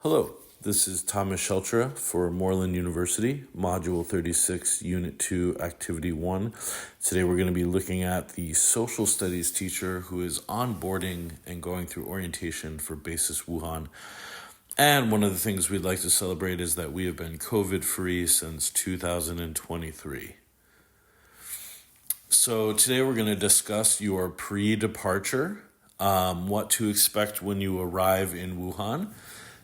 Hello, this is Thomas Sheltra for Moreland University, Module 36, Unit 2, Activity 1. Today we're going to be looking at the social studies teacher who is onboarding and going through orientation for Basis Wuhan. And one of the things we'd like to celebrate is that we have been COVID-free since 2023. So today we're going to discuss your pre-departure, what to expect when you arrive in Wuhan,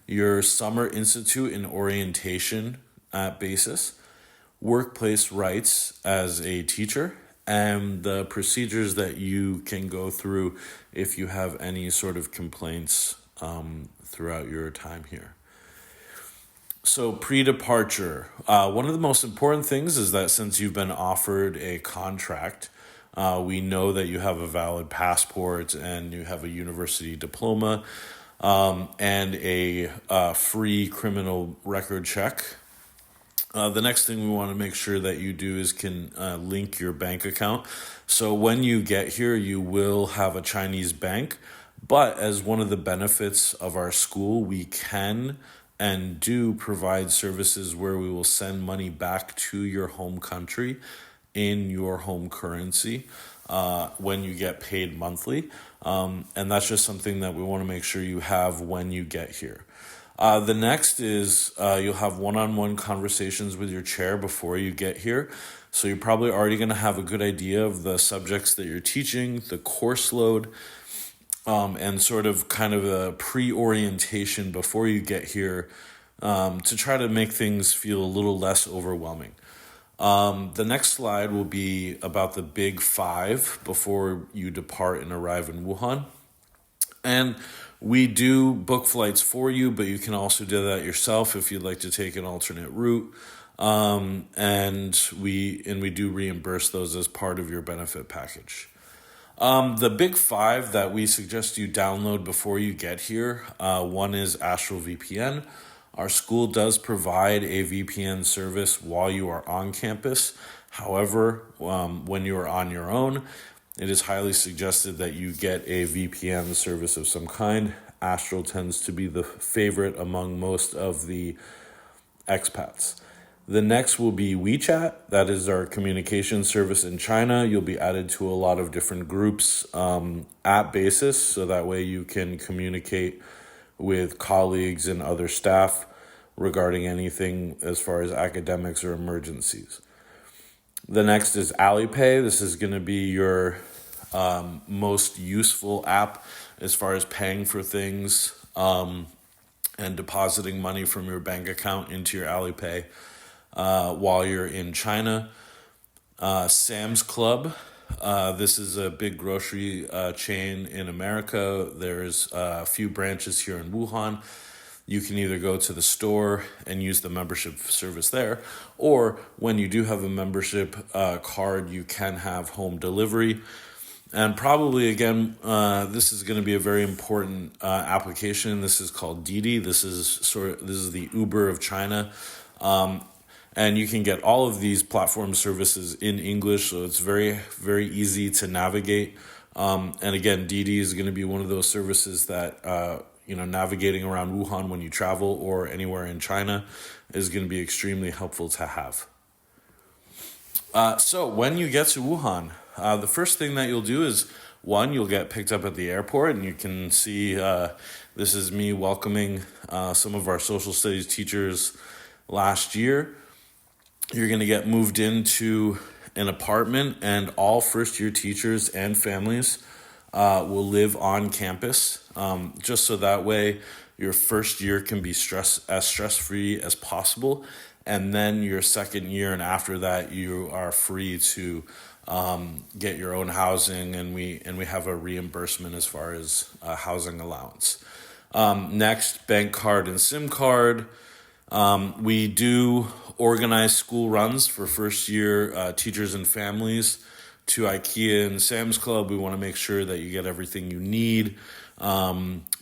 your summer institute and orientation at Basis, workplace rights as a teacher, and the procedures that you can go through if you have any sort of complaints throughout your time here. So pre-departure, one of the most important things is that since you've been offered a contract, we know that you have a valid passport and you have a university diploma, and a free criminal record check. The next thing we want to make sure that you do is can link your bank account. So when you get here, you will have a Chinese bank, but as one of the benefits of our school, we can and do provide services where we will send money back to your home country in your home currency when you get paid monthly. And that's just something that we want to make sure you have when you get here. The next is you'll have one-on-one conversations with your chair before you get here. So you're probably already going to have a good idea of the subjects that you're teaching, the course load, and sort of kind of a pre-orientation before you get here to try to make things feel a little less overwhelming. The next slide will be about the big five before you depart and arrive in Wuhan. And we do book flights for you, but you can also do that yourself if you'd like to take an alternate route. And we do reimburse those as part of your benefit package. The big five that we suggest you download before you get here, one is Astral VPN. Our school does provide a VPN service while you are on campus. However, when you are on your own, it is highly suggested that you get a VPN service of some kind. Astral tends to be the favorite among most of the expats. The next will be WeChat. That is our communication service in China. You'll be added to a lot of different groups at Basis, so that way you can communicate with colleagues and other staff regarding anything as far as academics or emergencies. The next is Alipay. This is going to be your most useful app as far as paying for things and depositing money from your bank account into your Alipay while you're in China. Sam's Club. This is a big grocery chain in America. There's a few branches here in Wuhan. You can either go to the store and use the membership service there, or when you do have a membership card, you can have home delivery. And probably, again, this is going to be a very important application. This is called Didi. This is the Uber of China. And you can get all of these platform services in English, so it's very, very easy to navigate. And again, Didi is going to be one of those services that, navigating around Wuhan when you travel or anywhere in China is going to be extremely helpful to have. So when you get to Wuhan, the first thing that you'll do is, one, you'll get picked up at the airport, and you can see this is me welcoming some of our social studies teachers last year. You're going to get moved into an apartment, and all first-year teachers and families will live on campus, just so that way your first year can be as stress-free as possible, and then your second year and after that you are free to get your own housing, and we have a reimbursement as far as housing allowance. Next, bank card and SIM card. We do organize school runs for first year teachers and families to IKEA and Sam's Club. We want to make sure that you get everything you need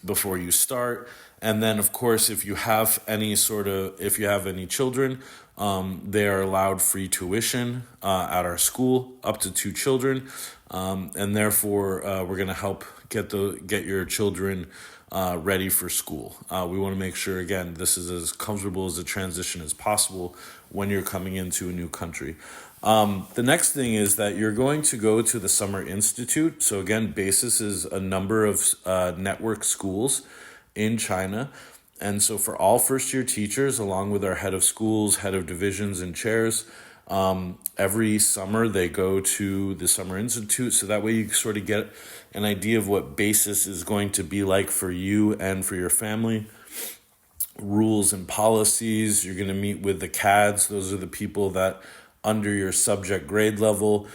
before you start. And then, of course, if you have any children, they are allowed free tuition at our school, up to 2 children. And therefore, we're going to help get your children ready for school. We want to make sure, again, this is as comfortable as a transition as possible when you're coming into a new country. The next thing is that you're going to go to the Summer Institute. So again, BASIS is a number of network schools in China. And so for all first-year teachers, along with our head of schools, head of divisions, and chairs, every summer they go to the Summer Institute. So that way you sort of get an idea of what BASIS is going to be like for you and for your family. Rules and policies. You're going to meet with the CADs. Those are the people that, under your subject grade level,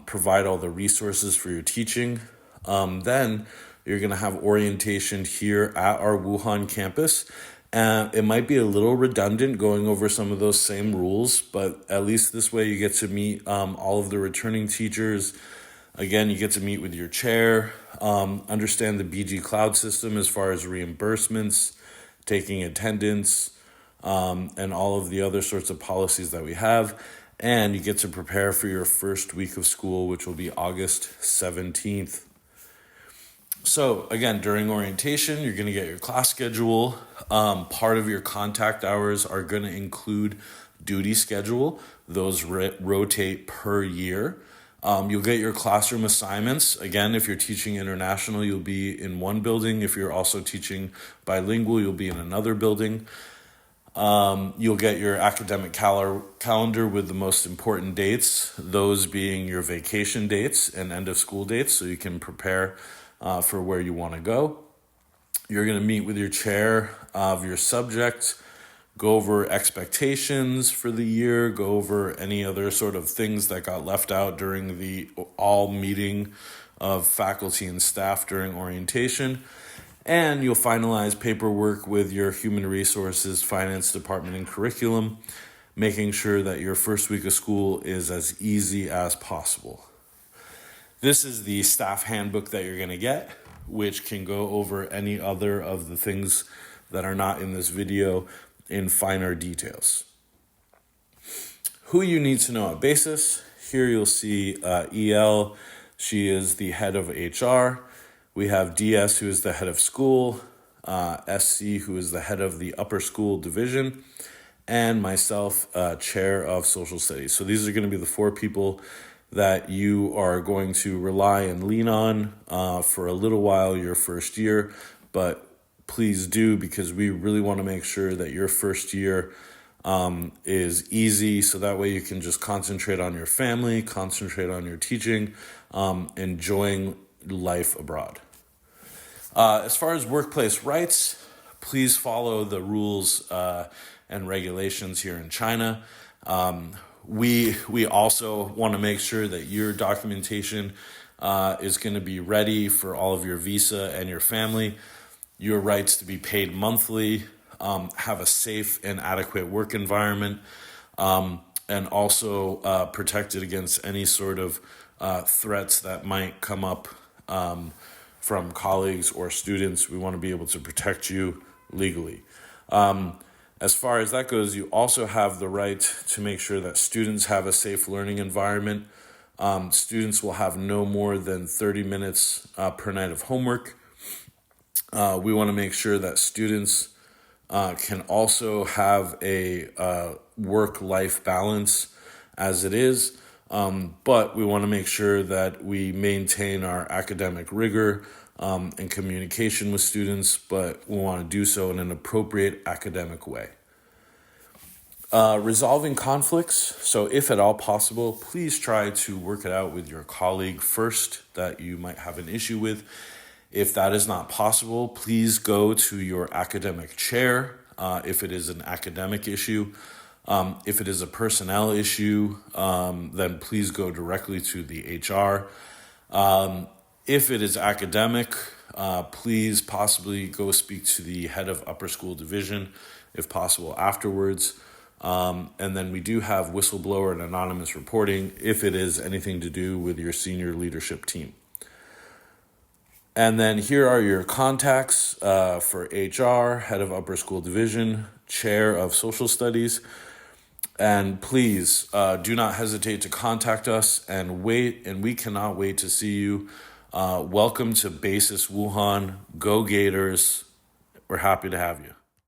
provide all the resources for your teaching. Then you're going to have orientation here at our Wuhan campus. It might be a little redundant going over some of those same rules, but at least this way you get to meet all of the returning teachers. Again, you get to meet with your chair, understand the BG Cloud system as far as reimbursements, taking attendance, and all of the other sorts of policies that we have. And you get to prepare for your first week of school, which will be August 17th. So again, during orientation, you're going to get your class schedule. Part of your contact hours are going to include duty schedule. Those rotate per year. You'll get your classroom assignments. Again, if you're teaching international, you'll be in one building. If you're also teaching bilingual, you'll be in another building. You'll get your academic calendar with the most important dates, those being your vacation dates and end of school dates, so you can prepare for where you want to go. You're going to meet with your chair of your subject, go over expectations for the year, go over any other sort of things that got left out during the all meeting of faculty and staff during orientation. And you'll finalize paperwork with your human resources, finance department, and curriculum, making sure that your first week of school is as easy as possible. This is the staff handbook that you're going to get, which can go over any other of the things that are not in this video in finer details. Who you need to know at BASIS. Here you'll see EL. She is the head of HR. We have DS, who is the head of school, SC, who is the head of the upper school division, and myself, chair of social studies. So these are going to be the four people that you are going to rely and lean on for a little while your first year, but please do, because we really want to make sure that your first year is easy, so that way you can just concentrate on your family, concentrate on your teaching, enjoying life abroad. As far as workplace rights, please follow the rules and regulations here in China. We also want to make sure that your documentation is going to be ready for all of your visa and your family. Your rights to be paid monthly, have a safe and adequate work environment, and also protected against any sort of threats that might come up from colleagues or students. We want to be able to protect you legally. As far as that goes, you also have the right to make sure that students have a safe learning environment. Students will have no more than 30 minutes per night of homework. We want to make sure that students can also have a work-life balance as it is, but we want to make sure that we maintain our academic rigor and communication with students, but we want to do so in an appropriate academic way. Resolving conflicts. So if at all possible, please try to work it out with your colleague first that you might have an issue with. If that is not possible, please go to your academic chair if it is an academic issue. If it is a personnel issue, then please go directly to the HR. If it is academic, please possibly go speak to the head of upper school division, if possible, afterwards. And then we do have whistleblower and anonymous reporting if it is anything to do with your senior leadership team. And then here are your contacts for HR, head of upper school division, chair of social studies. And please do not hesitate to contact us and we cannot wait to see you Welcome to Basis Wuhan. Go Gators. We're happy to have you.